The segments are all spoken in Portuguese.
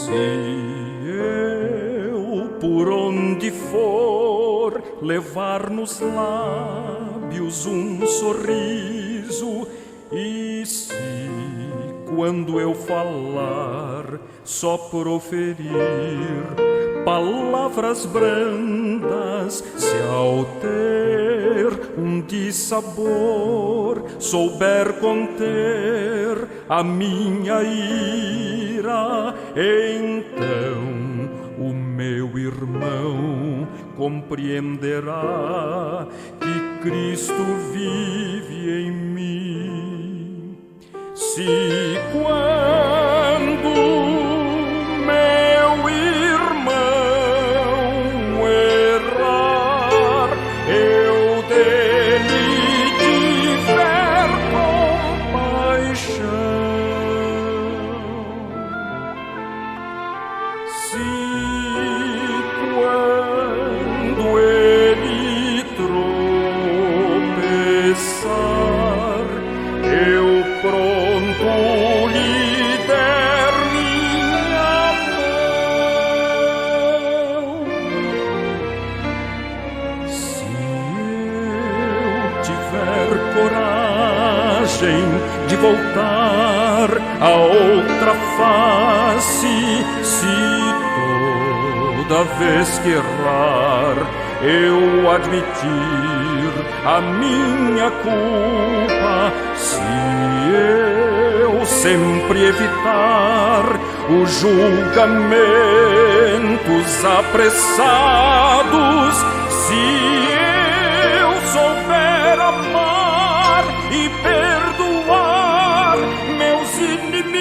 eu por onde for levar nos lábios um sorriso, e se quando eu falar só proferir palavras brandas, se ao ter um dissabor souber conter a minha ira, então o meu irmão compreenderá que Cristo vive em mim. Se quando meu irmão errar, eu dele tiver compaixão, se quando ele tropeçar, eu pronto lhe der minha mão, se eu tiver coragem de voltar a outra face, se toda vez que errar eu admitir a minha culpa, se eu sempre evitar os julgamentos apressados, se eu souber amar e perdoar meus inimigos,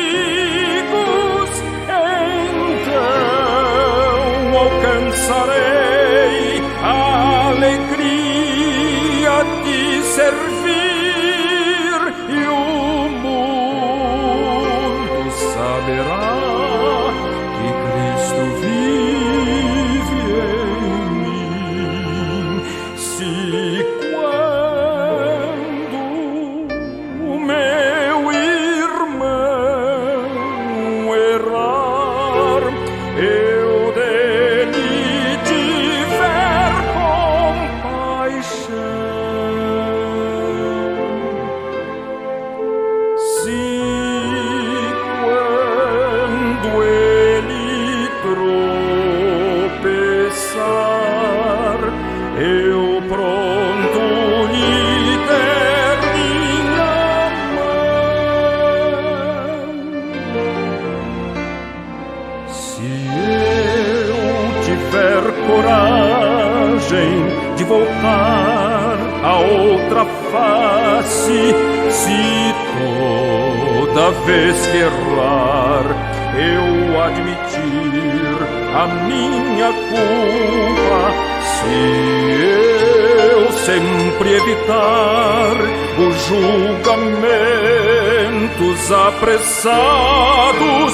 então alcançarei a alegria de servir, e o mundo saberá que Cristo vive em mim. Se quando o meu irmão errar, eu dele tiver compaixão, se quando ele tropeçar, eu pronto lhe der minha mão, se eu tiver coragem de voltar a outra face, se toda vez que errar eu admitir a minha culpa, se eu sempre evitar os julgamentos apressados,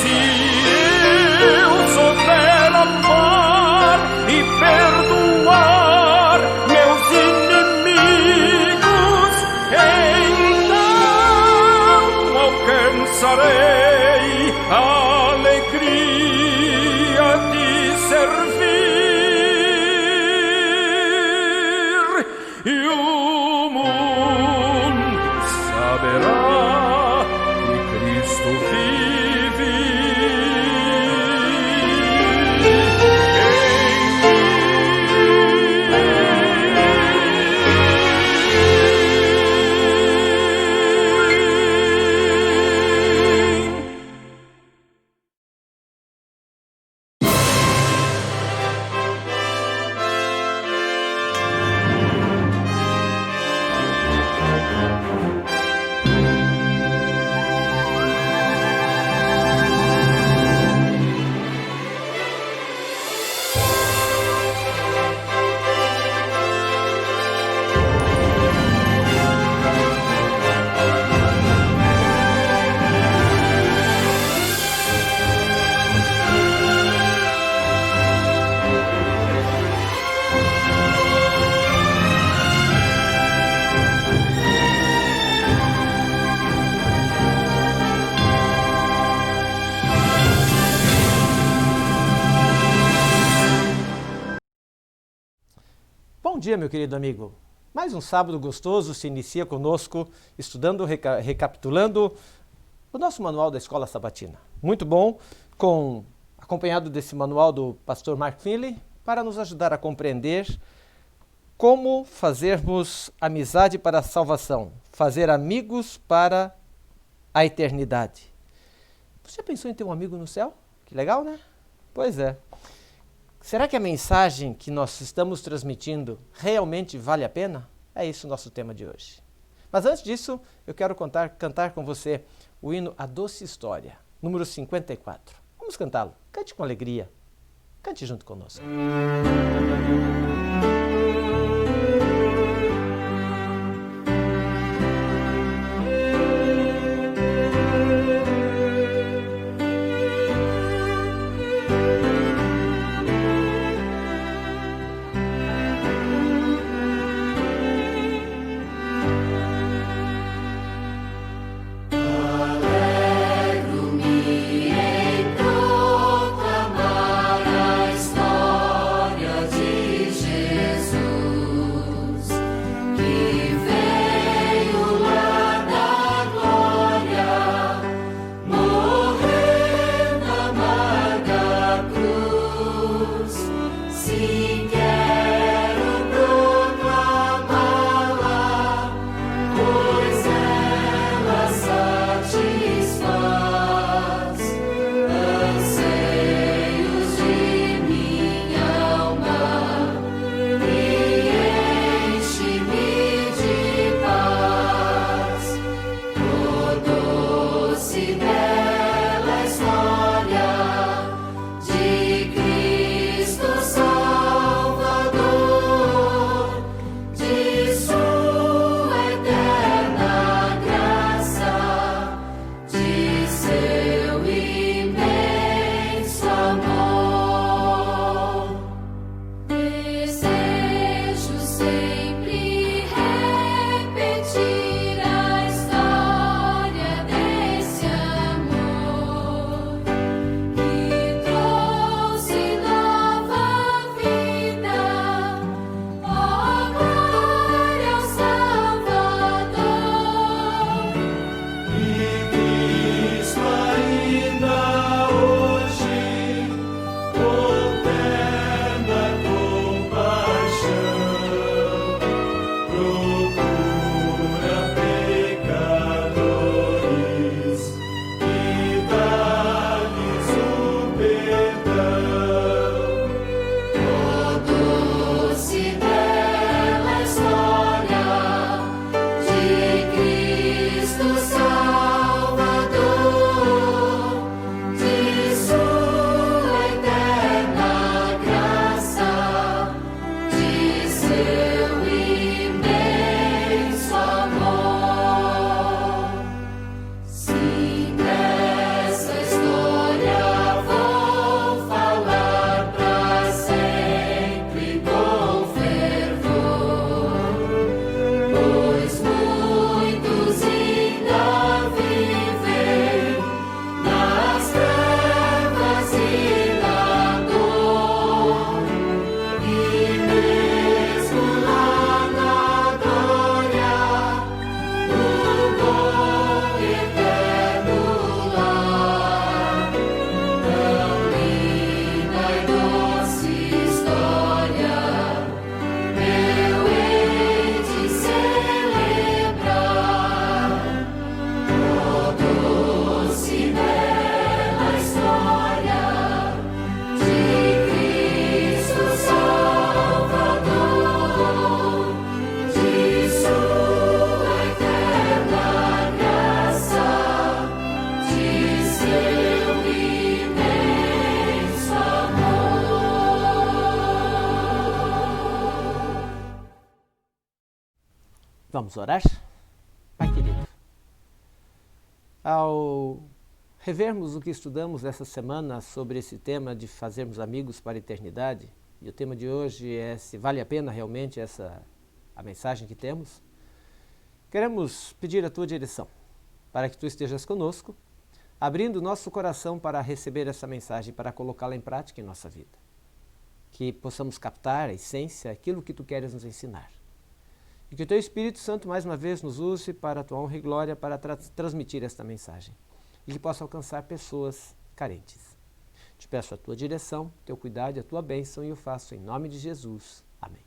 se eu souber amar e perdoar meus inimigos, então alcançarei a alegria de servir, e o mundo saberá que Cristo vive em mim. Bom dia, meu querido amigo. Mais um sábado gostoso se inicia conosco, estudando, recapitulando o nosso manual da Escola Sabatina. Muito bom, acompanhado desse manual do pastor Mark Finley, para nos ajudar a compreender como fazermos amizade para a salvação, fazer amigos para a eternidade. Você já pensou em ter um amigo no céu? Que legal, né? Pois é. Será que a mensagem que nós estamos transmitindo realmente vale a pena? É isso o nosso tema de hoje. Mas antes disso, eu quero cantar com você o hino A Doce História, número 54. Vamos cantá-lo. Cante com alegria. Cante junto conosco. Vamos orar? Pai querido, ao revermos o que estudamos essa semana sobre esse tema de fazermos amigos para a eternidade, e o tema de hoje é se vale a pena realmente a mensagem que temos, queremos pedir a tua direção, para que tu estejas conosco, abrindo nosso coração para receber essa mensagem, para colocá-la em prática em nossa vida. que possamos captar a essência, aquilo que tu queres nos ensinar. E que o teu Espírito Santo, mais uma vez, nos use para a tua honra e glória, para transmitir esta mensagem. E que possa alcançar pessoas carentes. Te peço a tua direção, teu cuidado e a tua bênção, e eu faço em nome de Jesus. Amém.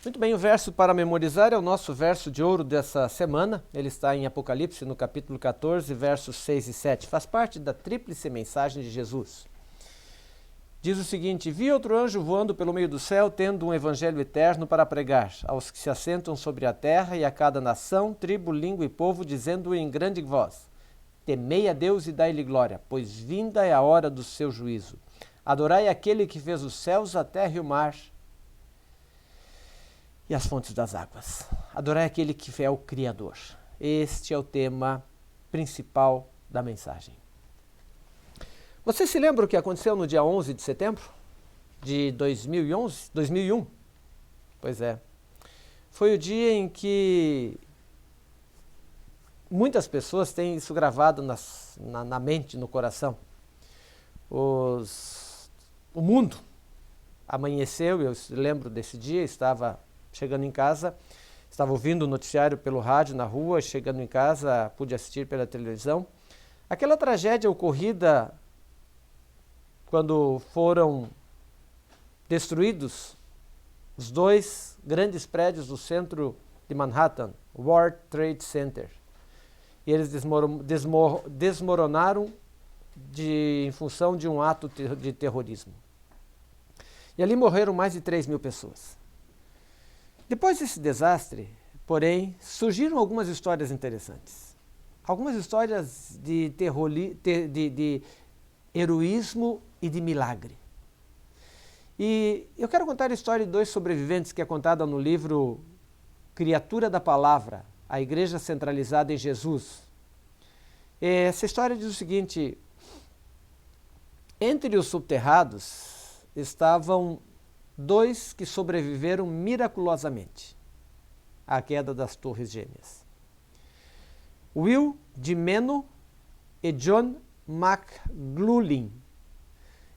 Muito bem, o verso para memorizar é o nosso verso de ouro dessa semana. Ele está em Apocalipse, no capítulo 14, versos 6 e 7. Faz parte da tríplice mensagem de Jesus. Diz o seguinte: vi outro anjo voando pelo meio do céu, tendo um evangelho eterno para pregar aos que se assentam sobre a terra e a cada nação, tribo, língua e povo, dizendo em grande voz: temei a Deus e dai-lhe glória, pois vinda é a hora do seu juízo. Adorai aquele que fez os céus, a terra e o mar e as fontes das águas. Adorai aquele que é o Criador. Este é o tema principal da mensagem. Você se lembra o que aconteceu no dia 11 de setembro de 2001? Pois é. Foi o dia em que muitas pessoas têm isso gravado na mente, no coração. O mundo amanheceu, eu lembro desse dia, estava chegando em casa, estava ouvindo o noticiário pelo rádio na rua, chegando em casa, pude assistir pela televisão. Aquela tragédia ocorrida quando foram destruídos os dois grandes prédios do centro de Manhattan, World Trade Center. E eles desmoronaram em função de um ato de terrorismo. E ali morreram mais de 3.000 pessoas. Depois desse desastre, porém, surgiram algumas histórias interessantes. Algumas histórias de heroísmo e de milagre. E eu quero contar a história de 2 sobreviventes que é contada no livro Criatura da Palavra, a Igreja Centralizada em Jesus. Essa história diz o seguinte: entre os subterrados estavam 2 que sobreviveram miraculosamente à queda das Torres Gêmeas. Will Dimeno e John McGloolin.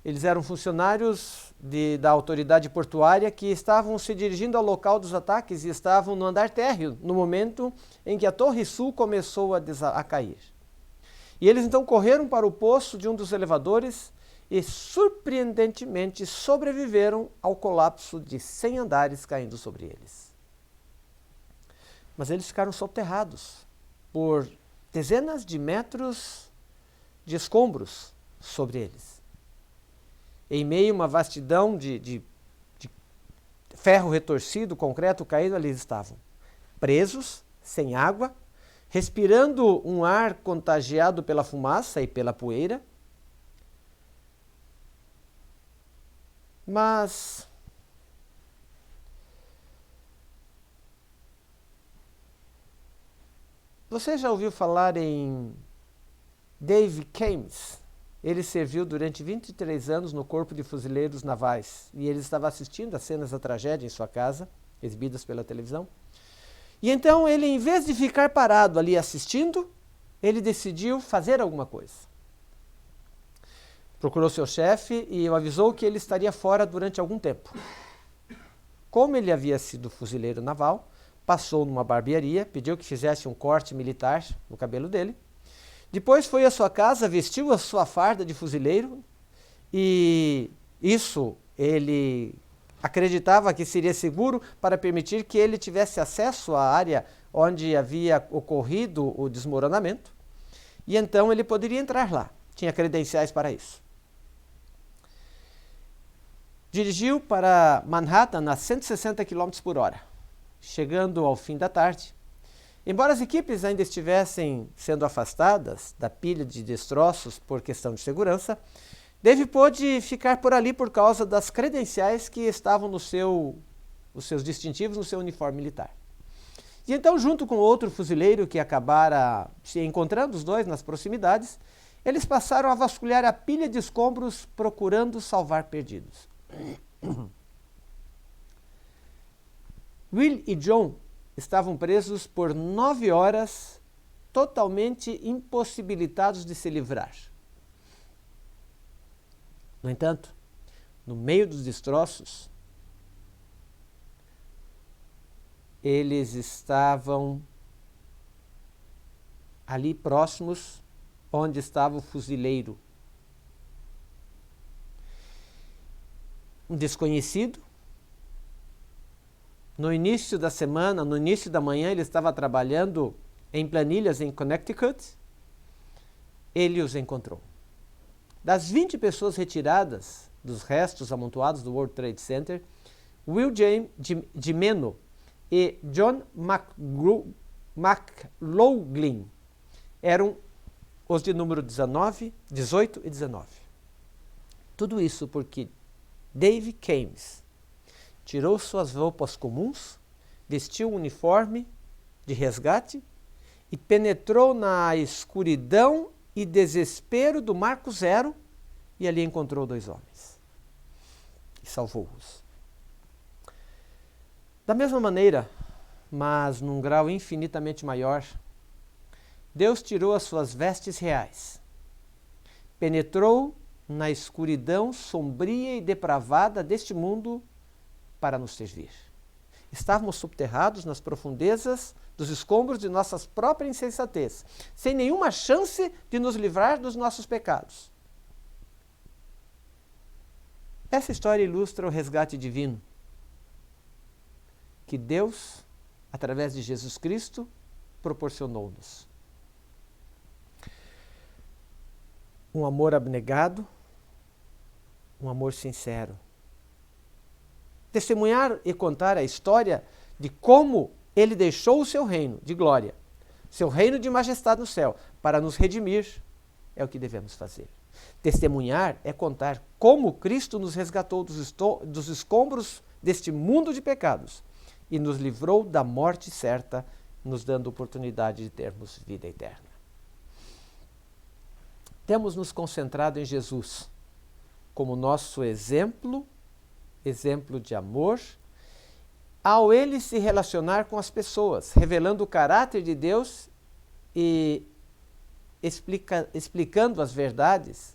Eles eram funcionários da autoridade portuária que estavam se dirigindo ao local dos ataques e estavam no andar térreo, no momento em que a Torre Sul começou a cair. E eles então correram para o poço de um dos elevadores e, surpreendentemente, sobreviveram ao colapso de 100 andares caindo sobre eles. Mas eles ficaram soterrados por dezenas de metros de escombros sobre eles. Em meio a uma vastidão de ferro retorcido, concreto caído, ali estavam, presos, sem água, respirando um ar contagiado pela fumaça e pela poeira. Mas você já ouviu falar em Dave Cames? Ele serviu durante 23 anos no Corpo de Fuzileiros Navais e ele estava assistindo às cenas da tragédia em sua casa, exibidas pela televisão. E então ele, em vez de ficar parado ali assistindo, ele decidiu fazer alguma coisa. Procurou seu chefe e o avisou que ele estaria fora durante algum tempo. Como ele havia sido fuzileiro naval, passou numa barbearia, pediu que fizesse um corte militar no cabelo dele. Depois foi à sua casa, vestiu a sua farda de fuzileiro e isso ele acreditava que seria seguro para permitir que ele tivesse acesso à área onde havia ocorrido o desmoronamento e então ele poderia entrar lá, tinha credenciais para isso. Dirigiu para Manhattan a 160 km por hora, chegando ao fim da tarde. Embora as equipes ainda estivessem sendo afastadas da pilha de destroços por questão de segurança, Dave pôde ficar por ali por causa das credenciais que estavam os seus distintivos no seu uniforme militar. E então, junto com outro fuzileiro que acabara se encontrando os dois nas proximidades, eles passaram a vasculhar a pilha de escombros procurando salvar perdidos. Will e John estavam presos por 9 horas, totalmente impossibilitados de se livrar. No entanto, no meio dos destroços, eles estavam ali próximos onde estava o fuzileiro. Um desconhecido. No início da semana, no início da manhã, ele estava trabalhando em planilhas em Connecticut. Ele os encontrou. Das 20 pessoas retiradas dos restos amontoados do World Trade Center, Will James Gimeno e John McLaughlin eram os de número 19, 18 e 19. Tudo isso porque Dave Cames tirou suas roupas comuns, vestiu um uniforme de resgate e penetrou na escuridão e desespero do Marco Zero e ali encontrou 2 homens e salvou-os. Da mesma maneira, mas num grau infinitamente maior, Deus tirou as suas vestes reais, penetrou na escuridão sombria e depravada deste mundo para nos servir. Estávamos subterrados nas profundezas dos escombros de nossa própria insensatez, sem nenhuma chance de nos livrar dos nossos pecados. Essa história ilustra o resgate divino que Deus, através de Jesus Cristo, proporcionou-nos. Um amor abnegado, um amor sincero. Testemunhar e contar a história de como ele deixou o seu reino de glória, seu reino de majestade no céu, para nos redimir, é o que devemos fazer. Testemunhar é contar como Cristo nos resgatou dos escombros deste mundo de pecados e nos livrou da morte certa, nos dando oportunidade de termos vida eterna. Temos nos concentrado em Jesus como nosso exemplo de amor, ao ele se relacionar com as pessoas, revelando o caráter de Deus e explicando as verdades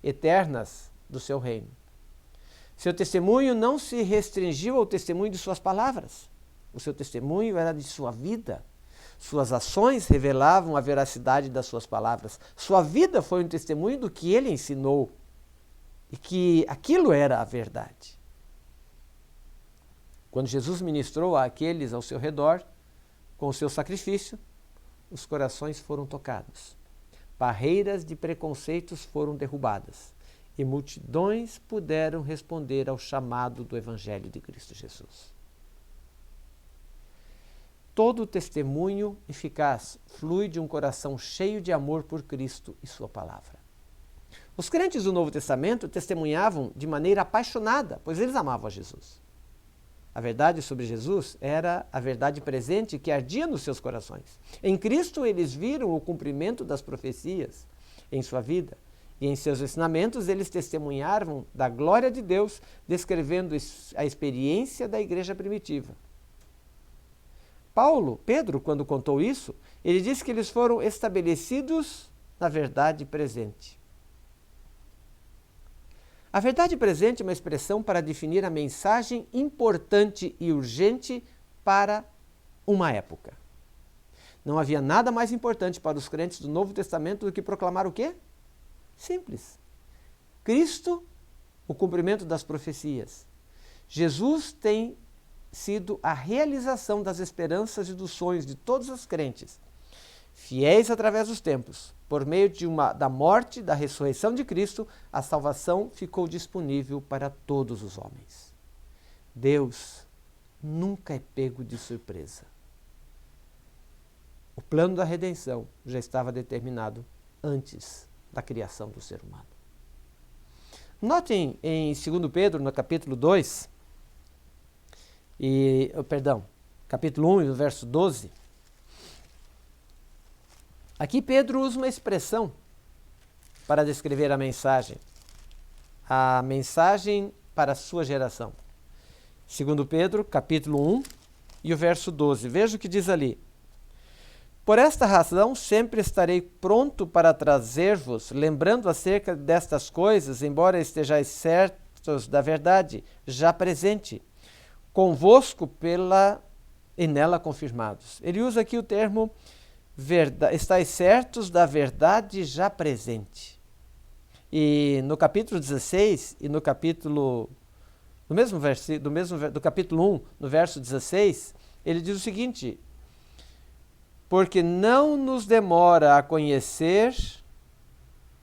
eternas do seu reino. Seu testemunho não se restringiu ao testemunho de suas palavras. O seu testemunho era de sua vida. Suas ações revelavam a veracidade das suas palavras. Sua vida foi um testemunho do que ele ensinou e que aquilo era a verdade. Quando Jesus ministrou àqueles ao seu redor, com o seu sacrifício, os corações foram tocados. Barreiras de preconceitos foram derrubadas e multidões puderam responder ao chamado do Evangelho de Cristo Jesus. Todo testemunho eficaz flui de um coração cheio de amor por Cristo e sua palavra. Os crentes do Novo Testamento testemunhavam de maneira apaixonada, pois eles amavam a Jesus. A verdade sobre Jesus era a verdade presente que ardia nos seus corações. Em Cristo eles viram o cumprimento das profecias em sua vida e em seus ensinamentos eles testemunharam da glória de Deus, descrevendo a experiência da igreja primitiva. Pedro, quando contou isso, ele disse que eles foram estabelecidos na verdade presente. A verdade presente é uma expressão para definir a mensagem importante e urgente para uma época. Não havia nada mais importante para os crentes do Novo Testamento do que proclamar o quê? Simples. Cristo, o cumprimento das profecias. Jesus tem sido a realização das esperanças e dos sonhos de todos os crentes, fiéis através dos tempos. Por meio da morte, da ressurreição de Cristo, a salvação ficou disponível para todos os homens. Deus nunca é pego de surpresa. O plano da redenção já estava determinado antes da criação do ser humano. Notem em 2 Pedro, no capítulo 2, capítulo 1, e no verso 12, aqui Pedro usa uma expressão para descrever a mensagem para a sua geração. 2 Pedro, capítulo 1 e o verso 12, veja o que diz ali. Por esta razão sempre estarei pronto para trazer-vos, lembrando acerca destas coisas, embora estejais certos da verdade já presente, convosco e nela confirmados. Ele usa aqui o termo estáis certos da verdade já presente. E no capítulo 16 e no capítulo do capítulo 1, no verso 16, ele diz o seguinte: porque não nos demora a conhecer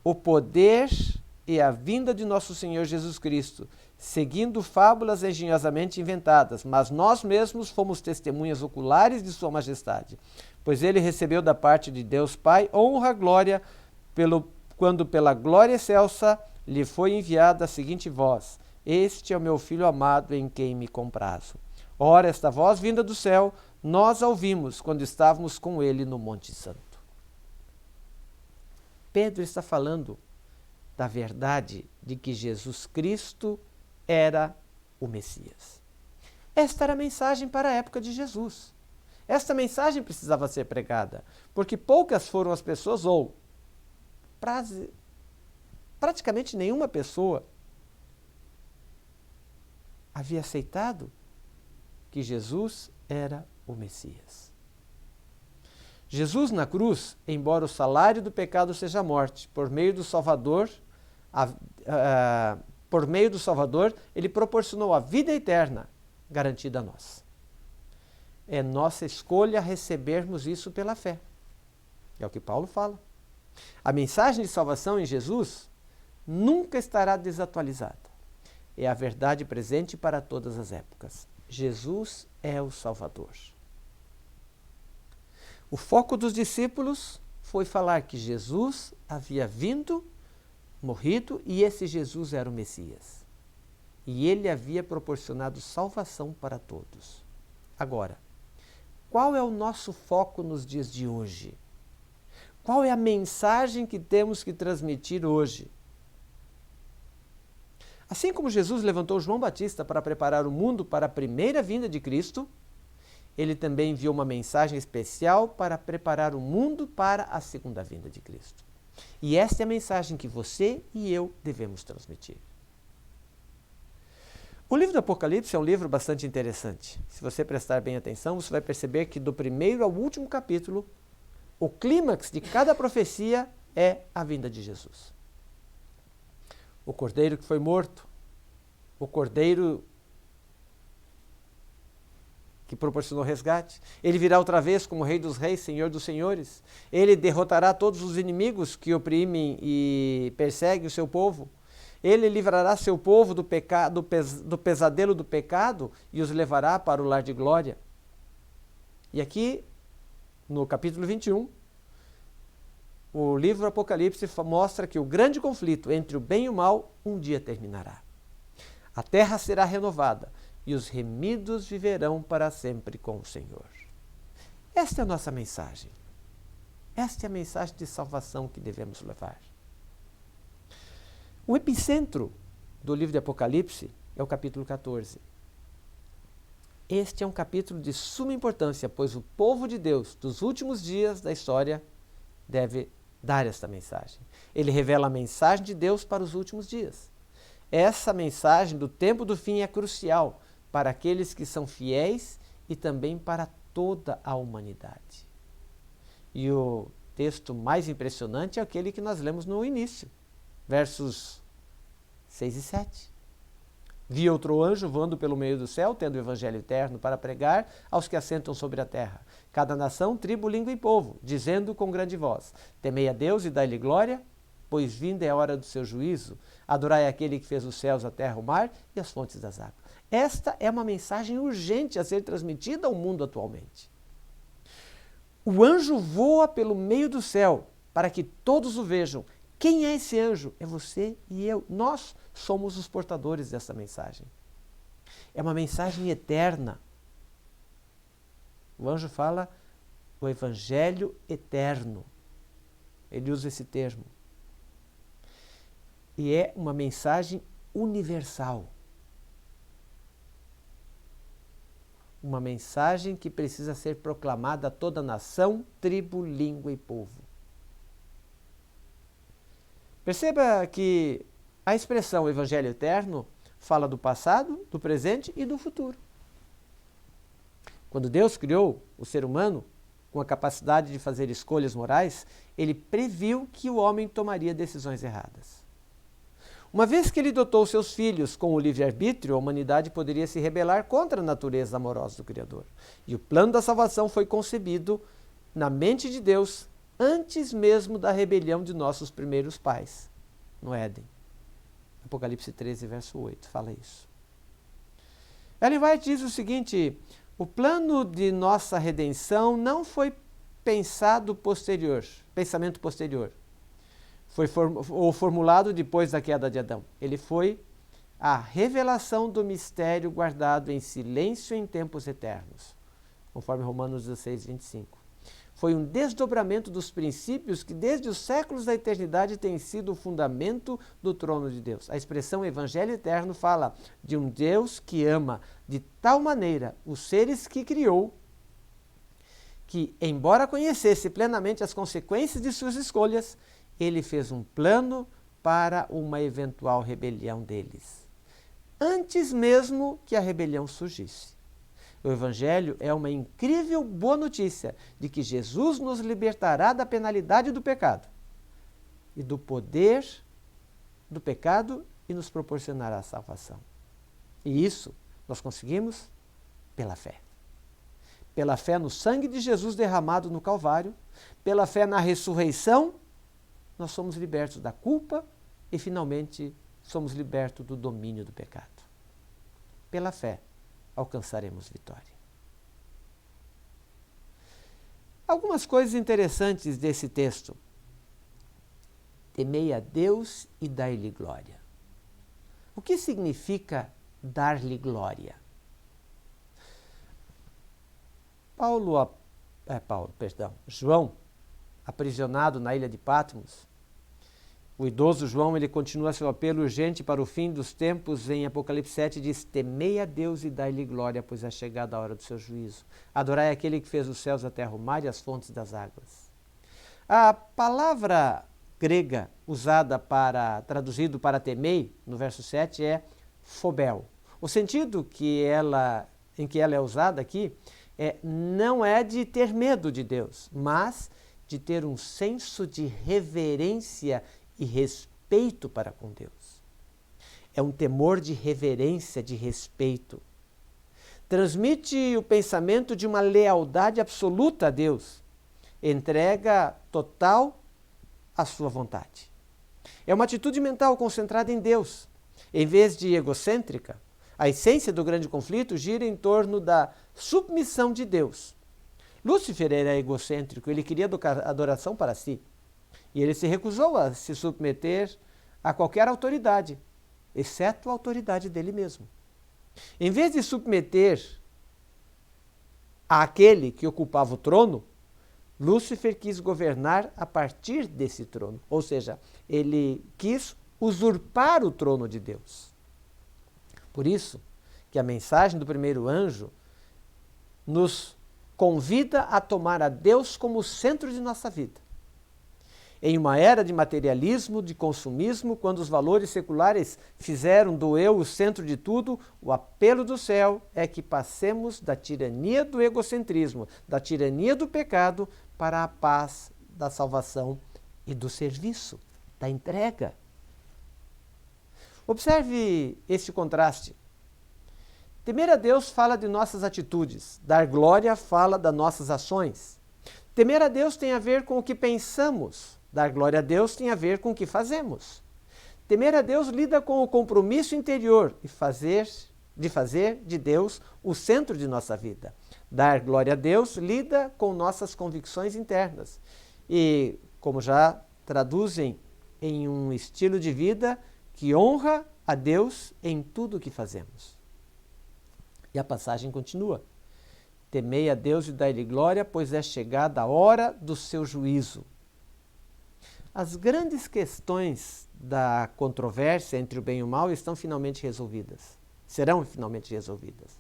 o poder e a vinda de nosso Senhor Jesus Cristo, seguindo fábulas engenhosamente inventadas, mas nós mesmos fomos testemunhas oculares de sua majestade, pois ele recebeu da parte de Deus Pai honra e glória, quando pela glória excelsa lhe foi enviada a seguinte voz: este é o meu Filho amado em quem me comprazo. Ora, esta voz vinda do céu, nós a ouvimos quando estávamos com ele no Monte Santo. Pedro está falando da verdade de que Jesus Cristo era o Messias. Esta era a mensagem para a época de Jesus. Esta mensagem precisava ser pregada, porque poucas foram as pessoas, ou praticamente nenhuma pessoa havia aceitado que Jesus era o Messias. Jesus na cruz, embora o salário do pecado seja a morte, por meio do Salvador, ele proporcionou a vida eterna garantida a nós. É nossa escolha recebermos isso pela fé. É o que Paulo fala. A mensagem de salvação em Jesus nunca estará desatualizada. É a verdade presente para todas as épocas. Jesus é o Salvador. O foco dos discípulos foi falar que Jesus havia vindo, morrido, e esse Jesus era o Messias. E ele havia proporcionado salvação para todos. Agora, qual é o nosso foco nos dias de hoje? Qual é a mensagem que temos que transmitir hoje? Assim como Jesus levantou João Batista para preparar o mundo para a primeira vinda de Cristo, ele também enviou uma mensagem especial para preparar o mundo para a segunda vinda de Cristo. E esta é a mensagem que você e eu devemos transmitir. O livro do Apocalipse é um livro bastante interessante. Se você prestar bem atenção, você vai perceber que do primeiro ao último capítulo, o clímax de cada profecia é a vinda de Jesus. O cordeiro que foi morto, o cordeiro que proporcionou resgate. Ele virá outra vez como Rei dos Reis, Senhor dos Senhores. Ele derrotará todos os inimigos que oprimem e perseguem o seu povo. Ele livrará seu povo do pesadelo do pecado e os levará para o lar de glória. E aqui, no capítulo 21, o livro Apocalipse mostra que o grande conflito entre o bem e o mal um dia terminará. A terra será renovada e os remidos viverão para sempre com o Senhor. Esta é a nossa mensagem. Esta é a mensagem de salvação que devemos levar. O epicentro do livro de Apocalipse é o capítulo 14. Este é um capítulo de suma importância, pois o povo de Deus, dos últimos dias da história, deve dar esta mensagem. Ele revela a mensagem de Deus para os últimos dias. Essa mensagem do tempo do fim é crucial para aqueles que são fiéis e também para toda a humanidade. E o texto mais impressionante é aquele que nós lemos no início, versos 6 e 7. Vi outro anjo voando pelo meio do céu, tendo o evangelho eterno para pregar aos que assentam sobre a terra, cada nação, tribo, língua e povo, dizendo com grande voz: temei a Deus e dai-lhe glória, pois vinda é a hora do seu juízo. Adorai aquele que fez os céus, a terra, o mar e as fontes das águas. Esta é uma mensagem urgente a ser transmitida ao mundo atualmente. O anjo voa pelo meio do céu para que todos o vejam. Quem é esse anjo? É você e eu. Nós somos os portadores dessa mensagem. É uma mensagem eterna. O anjo fala o evangelho eterno. Ele usa esse termo. E é uma mensagem universal. Uma mensagem que precisa ser proclamada a toda nação, tribo, língua e povo. Perceba que a expressão evangelho eterno fala do passado, do presente e do futuro. Quando Deus criou o ser humano com a capacidade de fazer escolhas morais, ele previu que o homem tomaria decisões erradas. Uma vez que ele dotou seus filhos com o livre-arbítrio, a humanidade poderia se rebelar contra a natureza amorosa do Criador. E o plano da salvação foi concebido na mente de Deus antes mesmo da rebelião de nossos primeiros pais, no Éden. Apocalipse 13, verso 8, fala isso. Ellen White diz o seguinte: o plano de nossa redenção não foi pensamento posterior. Foi formulado depois da queda de Adão. Ele foi a revelação do mistério guardado em silêncio em tempos eternos, conforme Romanos 16, 25. Foi um desdobramento dos princípios que desde os séculos da eternidade têm sido o fundamento do trono de Deus. A expressão Evangelho Eterno fala de um Deus que ama de tal maneira os seres que criou, que, embora conhecesse plenamente as consequências de suas escolhas, ele fez um plano para uma eventual rebelião deles, antes mesmo que a rebelião surgisse. O Evangelho é uma incrível boa notícia de que Jesus nos libertará da penalidade do pecado e do poder do pecado e nos proporcionará a salvação. E isso nós conseguimos pela fé. Pela fé no sangue de Jesus derramado no Calvário, pela fé na ressurreição, nós somos libertos da culpa e, finalmente, somos libertos do domínio do pecado. Pela fé, alcançaremos vitória. Algumas coisas interessantes desse texto. Temei a Deus e dai-lhe glória. O que significa dar-lhe glória? João, aprisionado na ilha de Patmos, o idoso João, ele continua seu apelo urgente para o fim dos tempos. Em Apocalipse 7 diz: temei a Deus e dai-lhe glória, pois é chegada a hora do seu juízo. Adorai aquele que fez os céus, a terra, o mar e as fontes das águas. A palavra grega usada traduzido para temei, no verso 7, é phobel. O sentido em que ela é usada aqui não é de ter medo de Deus, mas de ter um senso de reverência e respeito para com Deus. É um temor de reverência, de respeito. Transmite o pensamento de uma lealdade absoluta a Deus, entrega total à sua vontade. É uma atitude mental concentrada em Deus, em vez de egocêntrica. A essência do grande conflito gira em torno da submissão de Deus. Lúcifer era egocêntrico, ele queria adoração para si. E ele se recusou a se submeter a qualquer autoridade, exceto a autoridade dele mesmo. Em vez de submeter àquele que ocupava o trono, Lúcifer quis governar a partir desse trono. Ou seja, ele quis usurpar o trono de Deus. Por isso que a mensagem do primeiro anjo nos convida a tomar a Deus como o centro de nossa vida. Em uma era de materialismo, de consumismo, quando os valores seculares fizeram do eu o centro de tudo, o apelo do céu é que passemos da tirania do egocentrismo, da tirania do pecado, para a paz da salvação e do serviço, da entrega. Observe esse contraste. Temer a Deus fala de nossas atitudes, dar glória fala das nossas ações. Temer a Deus tem a ver com o que pensamos. Dar glória a Deus tem a ver com o que fazemos. Temer a Deus lida com o compromisso interior de fazer de Deus o centro de nossa vida. Dar glória a Deus lida com nossas convicções internas e, como já traduzem, em um estilo de vida que honra a Deus em tudo o que fazemos. E a passagem continua. Temei a Deus e dai-lhe glória, pois é chegada a hora do seu juízo. As grandes questões da controvérsia entre o bem e o mal estão finalmente resolvidas. Serão finalmente resolvidas.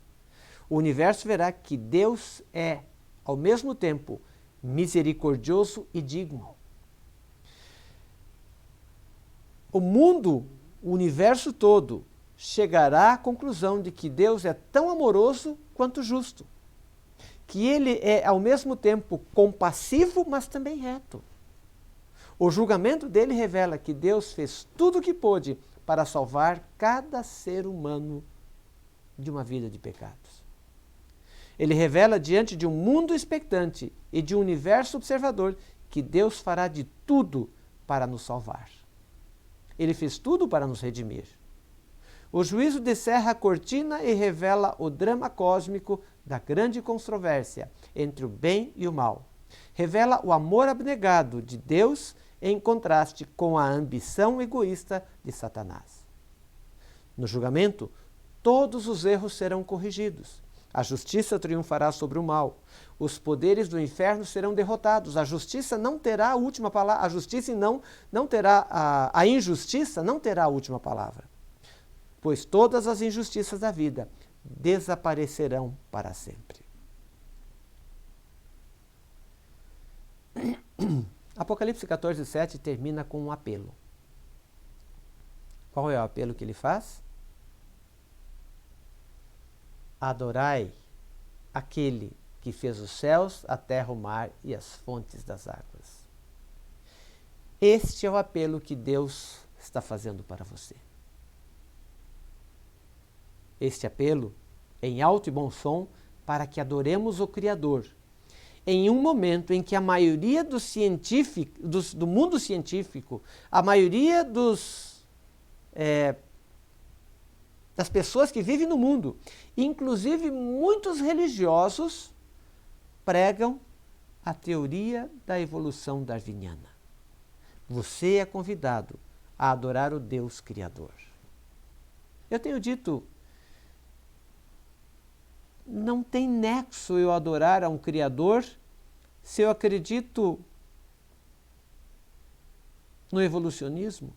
O universo verá que Deus é, ao mesmo tempo, misericordioso e digno. O mundo, o universo todo, chegará à conclusão de que Deus é tão amoroso quanto justo, que ele é ao mesmo tempo compassivo, mas também reto. O julgamento dele revela que Deus fez tudo o que pôde para salvar cada ser humano de uma vida de pecados. Ele revela diante de um mundo expectante e de um universo observador que Deus fará de tudo para nos salvar. Ele fez tudo para nos redimir. O juízo descerra a cortina e revela o drama cósmico da grande controvérsia entre o bem e o mal. Revela o amor abnegado de Deus em contraste com a ambição egoísta de Satanás. No julgamento, todos os erros serão corrigidos. A justiça triunfará sobre o mal. Os poderes do inferno serão derrotados. A justiça não terá a última palavra. A injustiça não terá a última palavra. Pois todas as injustiças da vida desaparecerão para sempre. Apocalipse 14:7 termina com um apelo. Qual é o apelo que ele faz? Adorai aquele que fez os céus, a terra, o mar e as fontes das águas. Este é o apelo que Deus está fazendo para você. Este apelo é em alto e bom som para que adoremos o Criador, em um momento em que a maioria do mundo científico, a maioria das pessoas que vivem no mundo, inclusive muitos religiosos, pregam a teoria da evolução darwiniana. Você é convidado a adorar o Deus Criador. Eu tenho dito, não tem nexo eu adorar a um Criador se eu acredito no evolucionismo.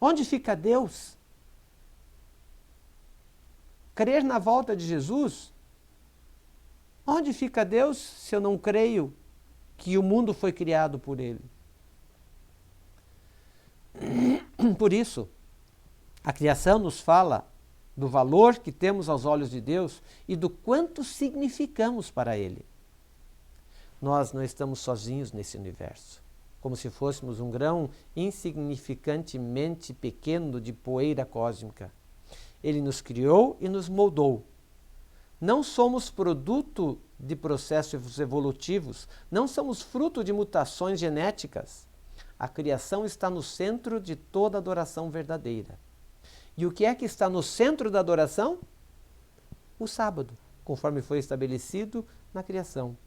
Onde fica Deus? Crer na volta de Jesus? Onde fica Deus se eu não creio que o mundo foi criado por Ele? Por isso, a criação nos fala do valor que temos aos olhos de Deus e do quanto significamos para Ele. Nós não estamos sozinhos nesse universo, como se fôssemos um grão insignificantemente pequeno de poeira cósmica. Ele nos criou e nos moldou. Não somos produto de processos evolutivos, não somos fruto de mutações genéticas. A criação está no centro de toda adoração verdadeira. E o que é que está no centro da adoração? O sábado, conforme foi estabelecido na criação.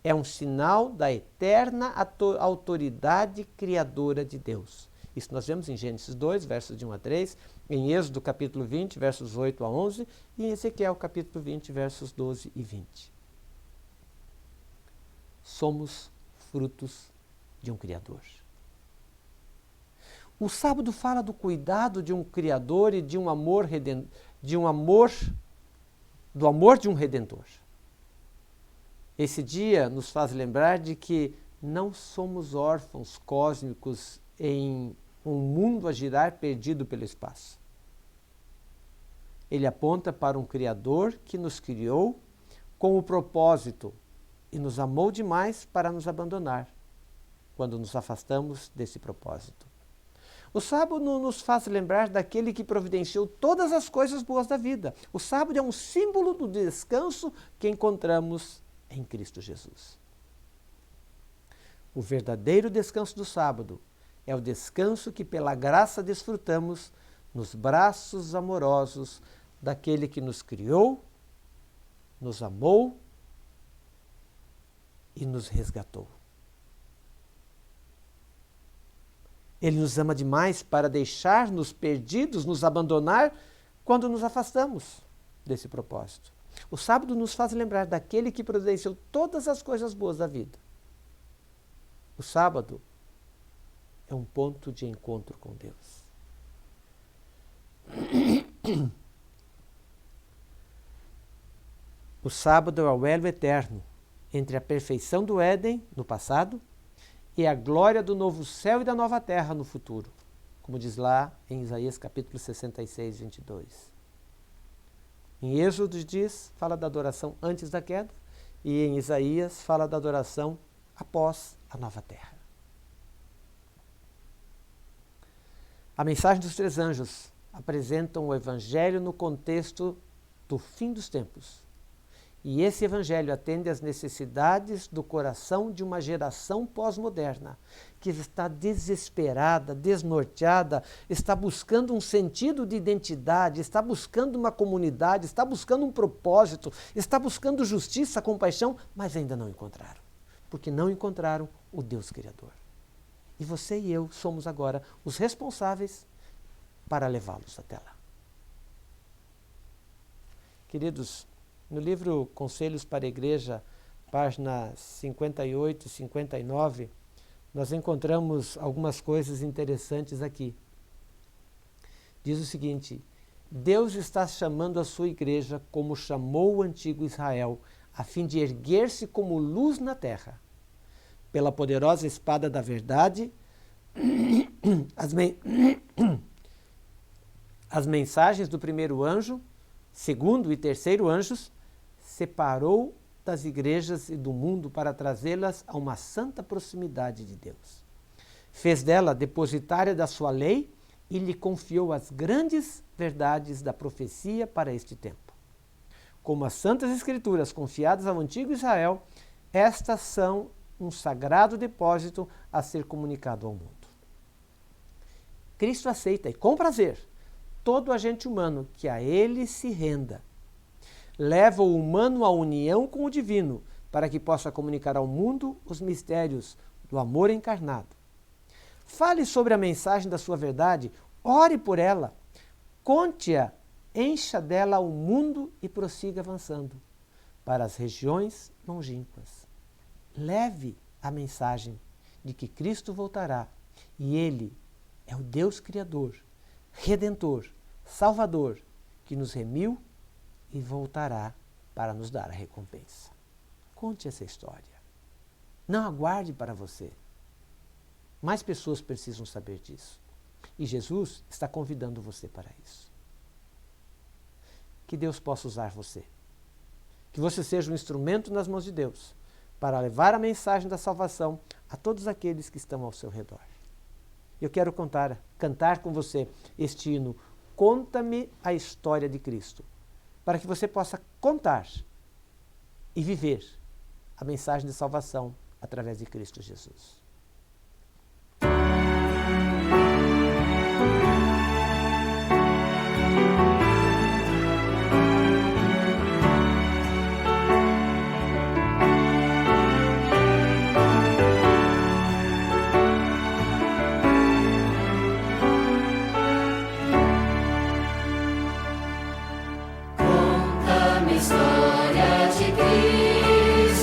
É um sinal da eterna autoridade criadora de Deus. Isso nós vemos em Gênesis 2, versos de 1 a 3, em Êxodo capítulo 20, versos 8 a 11, e em Ezequiel capítulo 20, versos 12 e 20. Somos frutos de um Criador. O sábado fala do cuidado de um Criador e do amor de um Redentor. Esse dia nos faz lembrar de que não somos órfãos cósmicos em um mundo a girar perdido pelo espaço. Ele aponta para um Criador que nos criou com o propósito e nos amou demais para nos abandonar quando nos afastamos desse propósito. O sábado nos faz lembrar daquele que providenciou todas as coisas boas da vida. O sábado é um símbolo do descanso que encontramos em Cristo Jesus. O verdadeiro descanso do sábado é o descanso que pela graça desfrutamos nos braços amorosos daquele que nos criou, nos amou e nos resgatou. Ele nos ama demais para deixar-nos perdidos, nos abandonar quando nos afastamos desse propósito. O sábado nos faz lembrar daquele que providenciou todas as coisas boas da vida. O sábado é um ponto de encontro com Deus. O sábado é o elo eterno entre a perfeição do Éden, no passado, e a glória do novo céu e da nova terra no futuro, como diz lá em Isaías capítulo 66, 22. Em Êxodo diz, fala da adoração antes da queda, e em Isaías fala da adoração após a nova terra. A mensagem dos três anjos apresenta o evangelho no contexto do fim dos tempos. E esse evangelho atende às necessidades do coração de uma geração pós-moderna, que está desesperada, desnorteada, está buscando um sentido de identidade, está buscando uma comunidade, está buscando um propósito, está buscando justiça, compaixão, mas ainda não encontraram, porque não encontraram o Deus Criador. E você e eu somos agora os responsáveis para levá-los até lá. Queridos, no livro Conselhos para a Igreja, páginas 58 e 59, nós encontramos algumas coisas interessantes aqui. Diz o seguinte: Deus está chamando a sua igreja como chamou o antigo Israel, a fim de erguer-se como luz na terra. Pela poderosa espada da verdade, as mensagens do primeiro anjo, segundo e terceiro anjos, separou das igrejas e do mundo para trazê-las a uma santa proximidade de Deus. Fez dela depositária da sua lei e lhe confiou as grandes verdades da profecia para este tempo. Como as santas escrituras confiadas ao antigo Israel, estas são um sagrado depósito a ser comunicado ao mundo. Cristo aceita, e com prazer, todo agente humano que a ele se renda. Leva o humano à união com o divino, para que possa comunicar ao mundo os mistérios do amor encarnado. Fale sobre a mensagem da sua verdade, ore por ela, conte-a, encha dela o mundo e prossiga avançando para as regiões longínquas. Leve a mensagem de que Cristo voltará e Ele é o Deus Criador, Redentor, Salvador, que nos remiu e voltará para nos dar a recompensa. Conte essa história. Não aguarde para você. Mais pessoas precisam saber disso. E Jesus está convidando você para isso. Que Deus possa usar você. Que você seja um instrumento nas mãos de Deus para levar a mensagem da salvação a todos aqueles que estão ao seu redor. Eu quero cantar com você este hino, Conta-me a História de Cristo, para que você possa contar e viver a mensagem de salvação através de Cristo Jesus. História de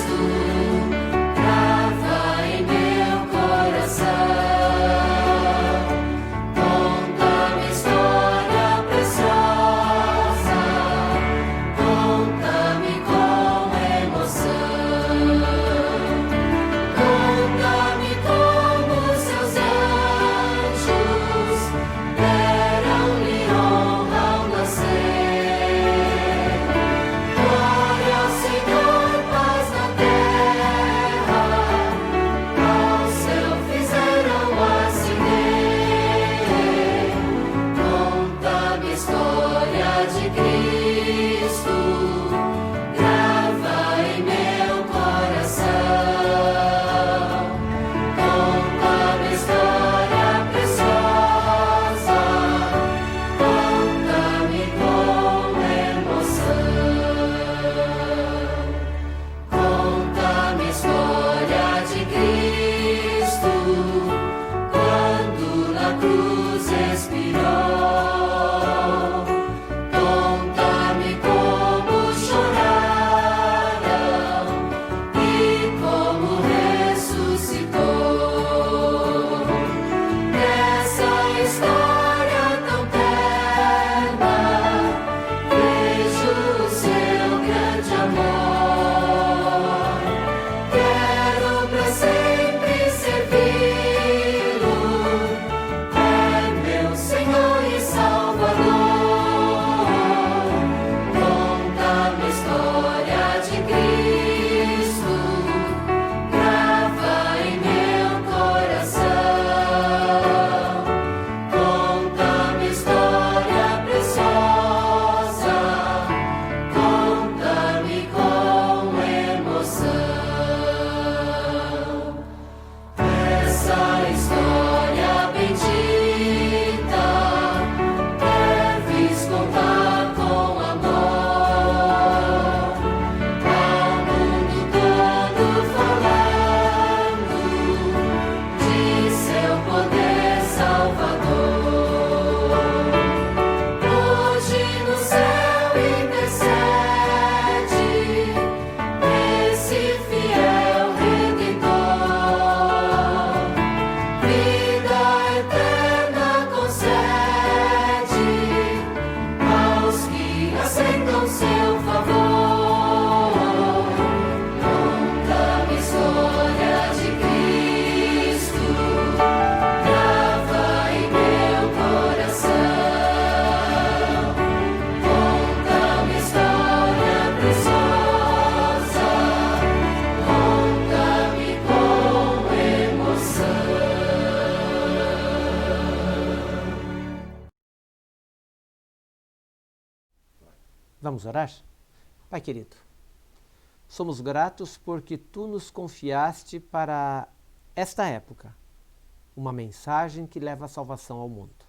Cristo, grava em meu Vamos orar? Pai querido, somos gratos porque Tu nos confiaste para esta época uma mensagem que leva a salvação ao mundo.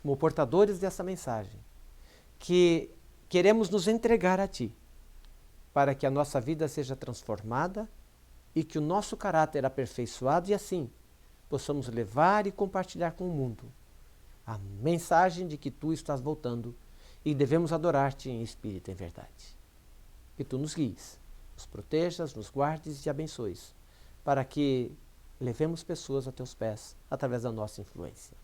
Como portadores dessa mensagem, que queremos nos entregar a Ti, para que a nossa vida seja transformada e que o nosso caráter aperfeiçoado e assim possamos levar e compartilhar com o mundo a mensagem de que Tu estás voltando e devemos adorar-Te em espírito e em verdade. Que Tu nos guies, nos protejas, nos guardes e abençoes, para que levemos pessoas a Teus pés através da nossa influência.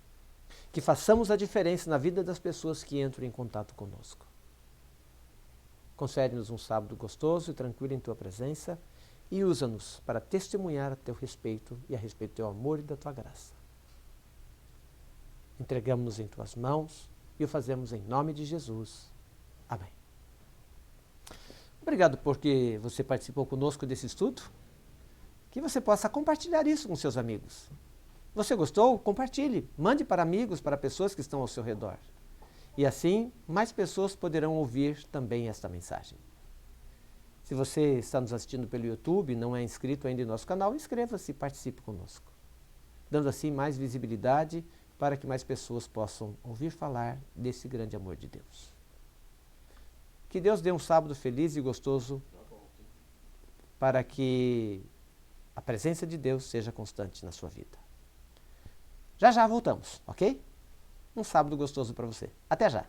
Que façamos a diferença na vida das pessoas que entram em contato conosco. Concede-nos um sábado gostoso e tranquilo em Tua presença e usa-nos para testemunhar a Teu respeito e a respeito do Teu amor e da Tua graça. Entregamos-nos em Tuas mãos e o fazemos em nome de Jesus. Amém. Obrigado porque você participou conosco desse estudo. Que você possa compartilhar isso com seus amigos. Você gostou? Compartilhe. Mande para amigos, para pessoas que estão ao seu redor. E assim, mais pessoas poderão ouvir também esta mensagem. Se você está nos assistindo pelo YouTube e não é inscrito ainda em nosso canal, inscreva-se e participe conosco, dando assim mais visibilidade para que mais pessoas possam ouvir falar desse grande amor de Deus. Que Deus dê um sábado feliz e gostoso para que a presença de Deus seja constante na sua vida. Já já voltamos, ok? Um sábado gostoso para você. Até já!